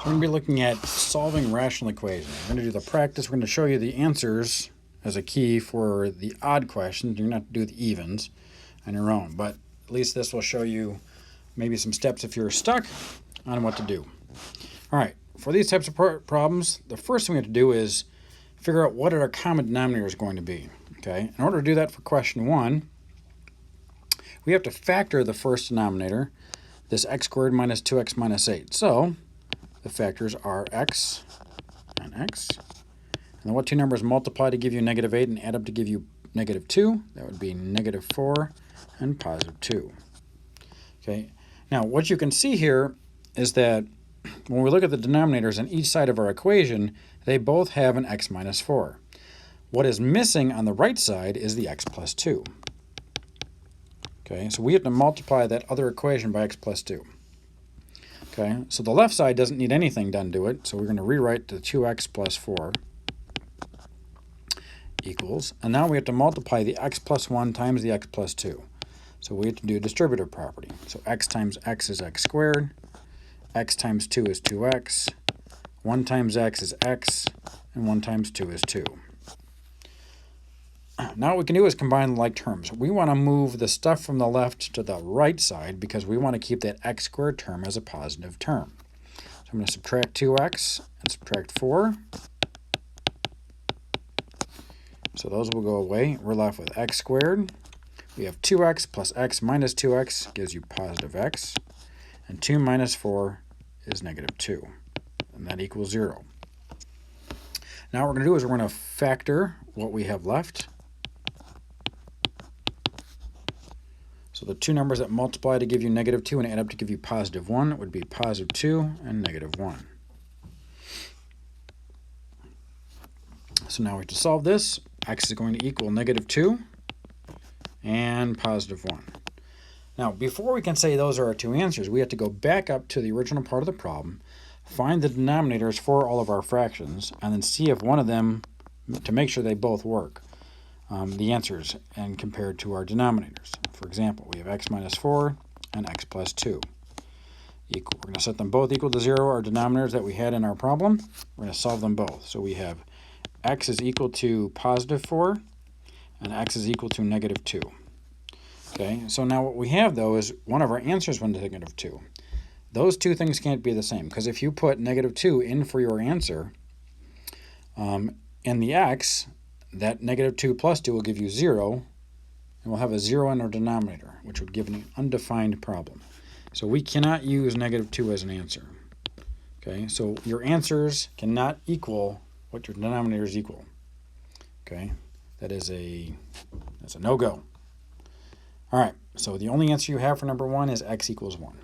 We're going to be looking at solving rational equations. We're going to do the practice. We're going to show you the answers as a key for the odd questions. You're going to have to do the evens on your own, but at least this will show you maybe some steps if you're stuck on what to do. All right, for these types of problems, the first thing we have to do is figure out what our common denominator is going to be. Okay, in order to do that for question 1, we have to factor the first denominator, this x squared minus 2x minus 8. So the factors are x and x. And then what two numbers multiply to give you negative 8 and add up to give you negative 2? That would be negative 4 and positive 2. Okay. Now what you can see here is that when we look at the denominators on each side of our equation, they both have an x minus 4. What is missing on the right side is the x plus 2. Okay, so we have to multiply that other equation by x plus 2. Okay, so the left side doesn't need anything done to it, so we're going to rewrite the 2x plus 4 equals, and now we have to multiply the x plus 1 times the x plus 2. So we have to do a distributive property. So x times x is x squared, x times 2 is 2x, 1 times x is x, and 1 times 2 is 2. Now what we can do is combine the like terms. We want to move the stuff from the left to the right side because we want to keep that x squared term as a positive term. So I'm going to subtract 2x and subtract 4. So those will go away. We're left with x squared. We have 2x plus x minus 2x gives you positive x. And 2 minus 4 is negative 2. And that equals 0. Now what we're going to do is we're going to factor what we have left. So the two numbers that multiply to give you negative 2 and add up to give you positive 1 would be positive 2 and negative 1. So now we have to solve this. X is going to equal negative 2 and positive 1. Now, before we can say those are our two answers, we have to go back up to the original part of the problem, find the denominators for all of our fractions, and then see if one of them, to make sure they both work, the answers and compared to our denominators. For example, we have x minus 4 and x plus 2. We're going to set them both equal to 0, our denominators that we had in our problem. We're going to solve them both. So we have x is equal to positive 4 and x is equal to negative 2. Okay, so now what we have, though, is one of our answers was negative 2. Those two things can't be the same, because if you put negative 2 in for your answer, in the x, that negative 2 plus 2 will give you 0, and we'll have a 0 in our denominator, which would give an undefined problem. So we cannot use negative 2 as an answer. Okay, so your answers cannot equal what your denominators equal. Okay, that's a no-go. All right, so the only answer you have for number 1 is x equals 1.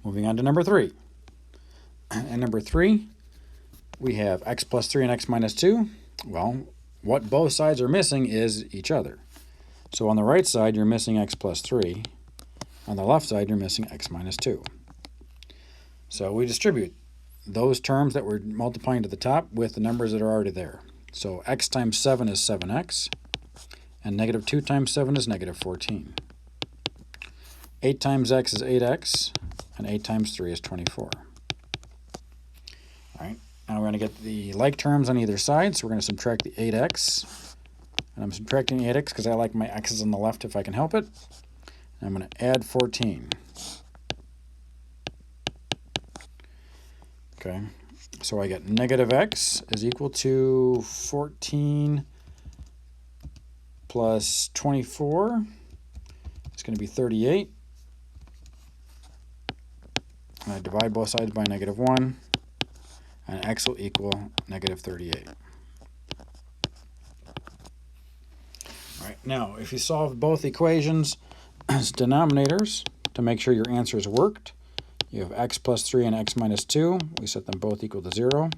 Moving on to number 3. And number 3, we have x plus 3 and x minus 2. Well, what both sides are missing is each other. So on the right side, you're missing x plus 3. On the left side, you're missing x minus 2. So we distribute those terms that we're multiplying to the top with the numbers that are already there. So x times 7 is 7x, and negative 2 times 7 is negative 14. 8 times x is 8x, and 8 times 3 is 24. All right, now we're going to get the like terms on either side, so we're going to subtract the 8x. And I'm subtracting 8x because I like my x's on the left if I can help it. And I'm going to add 14. Okay, so I get negative x is equal to 14 plus 24. It's going to be 38. And I divide both sides by negative 1. And x will equal negative 38. All right, now if you solve both equations as denominators to make sure your answers worked, you have x plus 3 and x minus 2. We set them both equal to 0.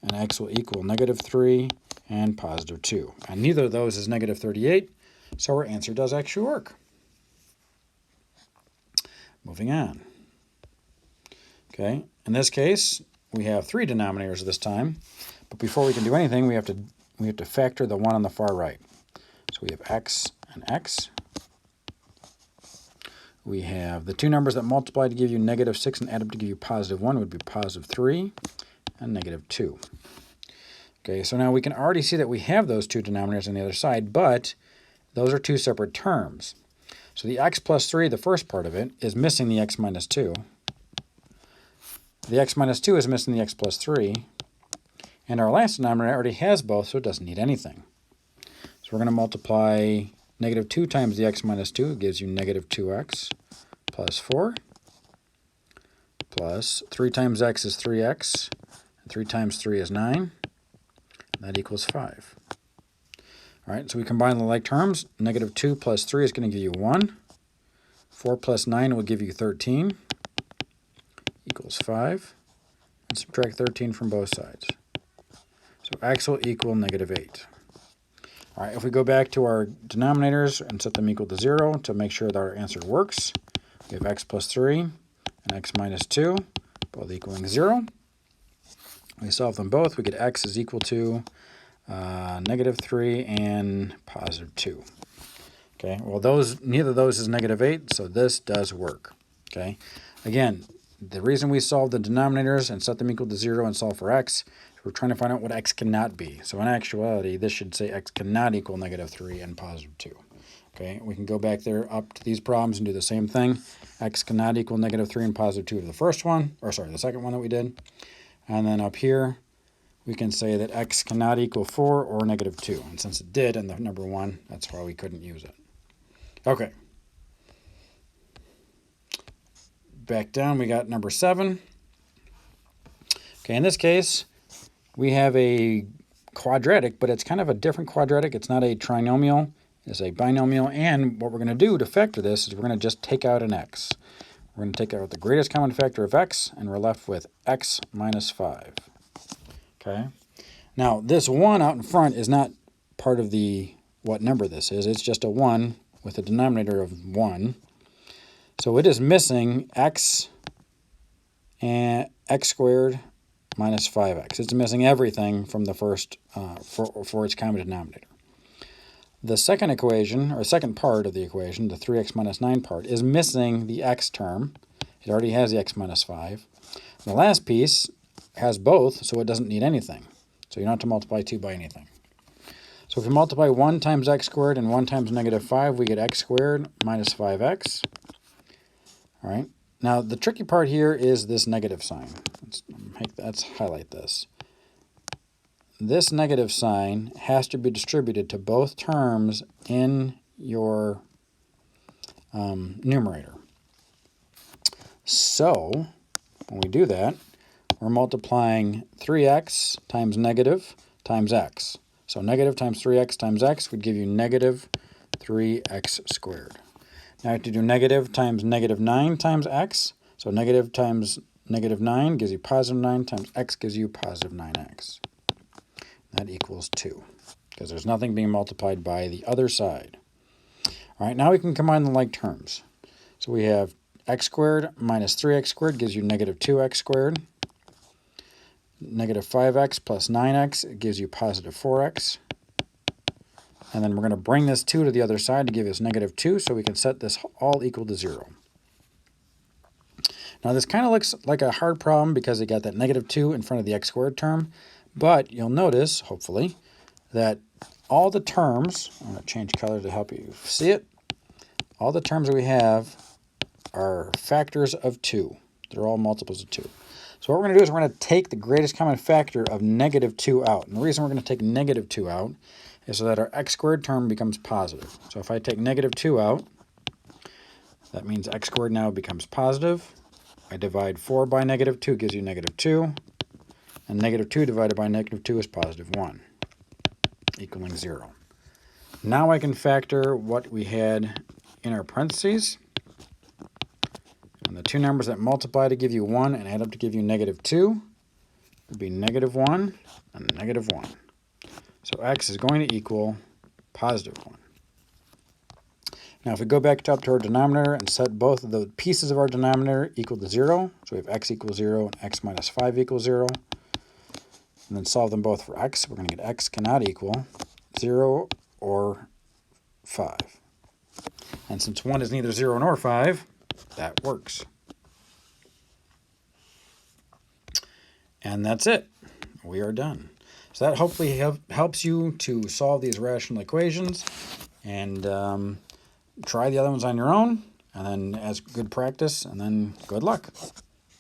And x will equal negative 3 and positive 2. And neither of those is negative 38, so our answer does actually work. Moving on. Okay, in this case, we have 3 denominators this time. But before we can do anything, we have to factor the one on the far right. So we have x and x. we have the two numbers that multiply to give you -6 and add up to give you +1 would be +3 and -2. Okay, so now we can already see that we have those two denominators on the other side, but those are two separate terms. So the x plus 3, the first part of it, is missing the x minus 2. The x minus 2 is missing the x plus 3. And our last denominator already has both, so it doesn't need anything. So we're going to multiply -2 times the x minus 2. It gives you -2x plus 4. Plus 3 times x is 3x. And 3 times 3 is 9. That equals 5. All right, so we combine the like terms. -2 plus 3 is going to give you 1. 4 plus 9 will give you 13. Equals 5. And subtract 13 from both sides. So x will equal -8. All right, if we go back to our denominators and set them equal to 0 to make sure that our answer works, we have x plus 3 and x minus 2, both equaling 0. We solve them both. We get x is equal to -3 and +2. Okay, well, neither of those is -8, so this does work. Okay, again, the reason we solve the denominators and set them equal to 0 and solve for x, we're trying to find out what x cannot be. So in actuality, this should say x cannot equal -3 and +2. Okay, we can go back there up to these problems and do the same thing. X cannot equal -3 and +2 to the first one, or sorry, the second one that we did. And then up here, we can say that x cannot equal 4 or -2. And since it did in the number 1, that's why we couldn't use it. Okay. Back down, we got number 7. Okay, in this case, we have a quadratic, but it's kind of a different quadratic. It's not a trinomial, it's a binomial. And what we're going to do to factor this is we're going to just take out an x. We're going to take out the greatest common factor of x, and we're left with x minus 5. Okay. Now, this 1 out in front is not part of what number this is. It's just a 1 with a denominator of 1. So it is missing x and x squared minus 5x. It's missing everything from the first for its common denominator. The second equation, or second part of the equation, the 3x minus 9 part, is missing the x term. It already has the x minus 5. The last piece has both, so it doesn't need anything. So you don't have to multiply 2 by anything. So if we multiply 1 times x squared and 1 times -5, we get x squared minus 5x. All right. Now, the tricky part here is this negative sign. Let's highlight this. This negative sign has to be distributed to both terms in your numerator. So, when we do that, we're multiplying 3x times negative times x. So negative times 3x times x would give you -3x squared. Now I have to do negative times -9 times x. So negative times -9 gives you +9 times x gives you +9x. That equals 2, because there's nothing being multiplied by the other side. All right, now we can combine the like terms. So we have x squared minus 3x squared gives you -2x squared. -5x plus 9x, it gives you +4x. And then we're going to bring this 2 to the other side to give us -2, so we can set this all equal to 0. Now this kind of looks like a hard problem because it got that -2 in front of the x squared term, but you'll notice, hopefully, that all the terms, I'm going to change color to help you see it, all the terms that we have are factors of 2. They're all multiples of 2. So what we're going to do is we're going to take the greatest common factor of -2 out. And the reason we're going to take -2 out is so that our x squared term becomes positive. So if I take -2 out, that means x squared now becomes positive. I divide 4 by -2 gives you -2. And -2 divided by -2 is +1, equaling 0. Now I can factor what we had in our parentheses. And the two numbers that multiply to give you 1 and add up to give you -2 would be -1 and -1. So x is going to equal +1. Now if we go back up to our denominator and set both of the pieces of our denominator equal to 0, so we have x equals 0 and x minus 5 equals 0, and then solve them both for x, we're going to get x cannot equal 0 or 5. And since 1 is neither 0 nor 5, that works. And that's it. We are done. So that hopefully helps you to solve these rational equations, and try the other ones on your own, and then as good practice, and then good luck.